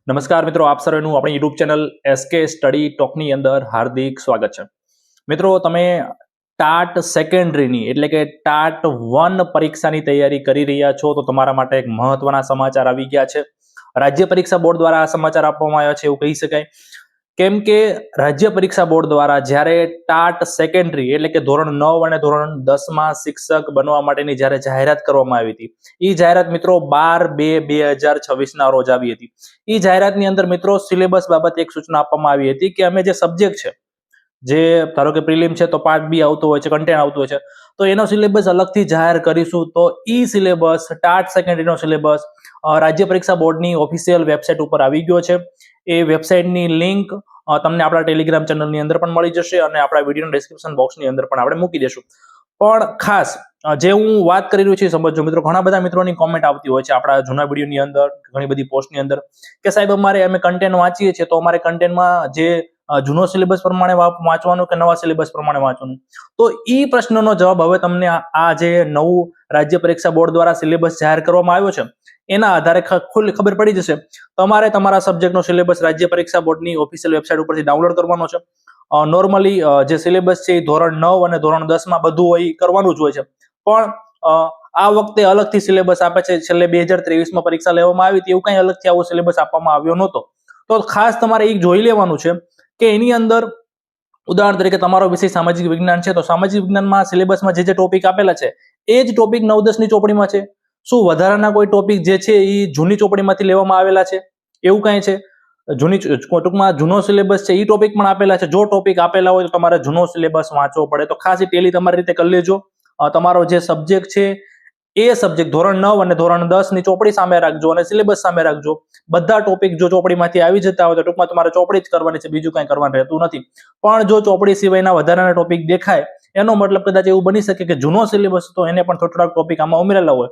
નમસ્કાર મિત્રો, આપ સર્વેનું આપણી યુટ્યુબ ચેનલ એસકે સ્ટડી ટોકની અંદર હાર્દિક સ્વાગત છે. મિત્રો, તમે ટાટ સેકન્ડરીની એટલે કે ટાટ 1 પરીક્ષાની તૈયારી કરી રહ્યા છો તો તમારા માટે એક મહત્વના સમાચાર આવી ગયા છે. રાજ્ય પરીક્ષા બોર્ડ દ્વારા આ સમાચાર આપવામાં આવ્યા છે એવું કહી શકાય. કેમ કે રાજ્ય પરીક્ષા બોર્ડ દ્વારા જ્યારે ટાટ સેકન્ડરી એટલે કે ધોરણ 9 અને ધોરણ 10માં શિક્ષક બનવા માટેની જ્યારે જાહેરાત કરવામાં આવી હતી, એ જાહેરાત મિત્રો 12/2/2026 રોજ આવી હતી. એ જાહેરાતની અંદર મિત્રો સિલેબસ બાબતે એક સૂચના આપવામાં આવી હતી કે અમે જે સબ્જેક્ટ છે, જે ધારો કે પ્રિલિમ છે તો પાર્ટ બી આવતો હોય છે, કન્ટેન્ટ આવતું હોય છે, તો એનો સિલેબસ અલગથી જાહેર કરીશું. તો ઈ સિલેબસ ટાટ સેકન્ડરીનો સિલેબસ રાજ્ય પરીક્ષા બોર્ડની ઓફિશિયલ વેબસાઇટ ઉપર આવી ગયો છે. એ વેબસાઇટની લિંક તમને આપણા ટેલિગ્રામ ચેનલની અંદર પણ મળી જશે અને આપણા વિડીયોના ડિસ્ક્રિપ્શન બોક્સની અંદર પણ આપણે મૂકી દઈશું. પણ ખાસ જે હું વાત કરી રહ્યો છું સમજો મિત્રો, ઘણા બધા મિત્રોની કોમેન્ટ આવતી હોય છે આપણા જૂના વિડીયોની અંદર, ઘણી બધી પોસ્ટની અંદર કે સાહેબ અમે કન્ટેન્ટ વાંચીએ છીએ તો અમારે કન્ટેન્ટમાં જે જૂનો સિલેબસ પ્રમાણે વાંચવાનું કે નવા સિલેબસ પ્રમાણે વાંચવાનું, તો એ પ્રશ્નનો જવાબ હવે તમને આ જે નવું રાજ્ય પરીક્ષા બોર્ડ દ્વારા સિલેબસ જાહેર કરવામાં આવ્યો છે એના આધારે ખબર પડી જશે. તમારે તમારા સબ્જેક્ટનો સિલેબસ રાજ્ય પરીક્ષા બોર્ડની ઓફિશિયલ વેબસાઇટ ઉપરથી ડાઉનલોડ કરવાનો છે. નોર્મલી જે સિલેબસ છે એ ધોરણ 9 અને ધોરણ 10માં બધું હોય કરવાનું જ હોય છે, પણ આ વખતે અલગથી સિલેબસ આપે છે. છેલ્લે 2023માં પરીક્ષા લેવામાં આવી હતી, એવું કઈ અલગથી આવો સિલેબસ આપવામાં આવ્યો નહોતો. તો ખાસ તમારે એ જોઈ લેવાનું છે કે એની અંદર ઉદાહરણ તરીકે તમારો વિષય સામાજિક વિજ્ઞાન છે તો સામાજિક વિજ્ઞાનમાં સિલેબસમાં જે ટોપિક આપેલા છે એ જ ટોપિક 9-10ની ચોપડીમાં છે. શું વધારાના કોઈ ટોપિક જે છે એ જૂની ચોપડીમાંથી લેવામાં આવેલા છે એવું કઈ છે? ટૂંકમાં જૂનો સિલેબસ છે એ ટોપિક પણ આપેલા છે. જો ટોપિક આપેલા હોય તો તમારે જૂનો સિલેબસ વાંચવો પડે. તો ખાસ એ ટેલી તમારી રીતે કરી લેજો. તમારો જે સબ્જેક્ટ છે એ સબ્જેક્ટ ધોરણ 9 અને ધોરણ 10ની ચોપડી સામે રાખજો અને સિલેબસ સામે રાખજો. બધા ટોપિક જો ચોપડીમાંથી આવી જતા હોય તો ટૂંકમાં તમારે ચોપડી જ કરવાની છે, બીજું કંઈ કરવાનું રહેતું નથી. પણ જો ચોપડી સિવાયના વધારાના ટોપિક દેખાય એનો મતલબ કદાચ એવું બની શકે કે જૂનો સિલેબસ તો એને પણ થોડાક ટોપિક આમાં ઉમેરેલા હોય.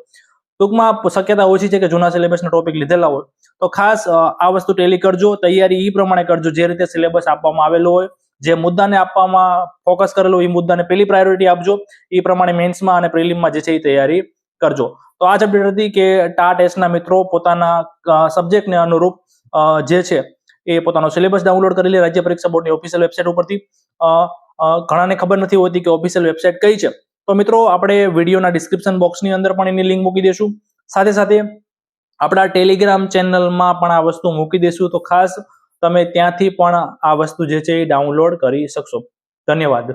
ટૂંકમાં શક્યતા ઓછી છે કે જૂના સિલેબસના ટોપિક લીધેલા હોય. તો ખાસ આ વસ્તુ ટેલી કરજો, તૈયારી એ પ્રમાણે કરજો જે રીતે સિલેબસ આપવામાં આવેલો હોય, જે મુદ્દાને આપવામાં ફોકસ કરેલો એ મુદ્દાને પહેલી પ્રાયોરિટી આપજો. એ પ્રમાણે મેન્સમાં અને પ્રિલિમમાં જે છે એ તૈયારી કરજો. તો આ જ અપડેટ હતી કે ટાટ એસના મિત્રો પોતાના સબ્જેક્ટને અનુરૂપ જે છે એ પોતાનો સિલેબસ ડાઉનલોડ કરી લે રાજ્ય પરીક્ષા બોર્ડની ઓફિશિયલ વેબસાઇટ ઉપરથી. ઘણાને ખબર નથી હોતી કે ઓફિશિયલ વેબસાઇટ કઈ છે, તો મિત્રો આપણે વિડીયોના ડિસ્ક્રિપ્શન બોક્સની અંદર પણ એની લિંક મૂકી દઈશું. સાથે સાથે આપણા ટેલિગ્રામ ચેનલમાં પણ આ વસ્તુ મૂકી દઈશું, તો ખાસ તમે ત્યાંથી પણ આ વસ્તુ જે છે એ ડાઉનલોડ કરી શકશો. ધન્યવાદ.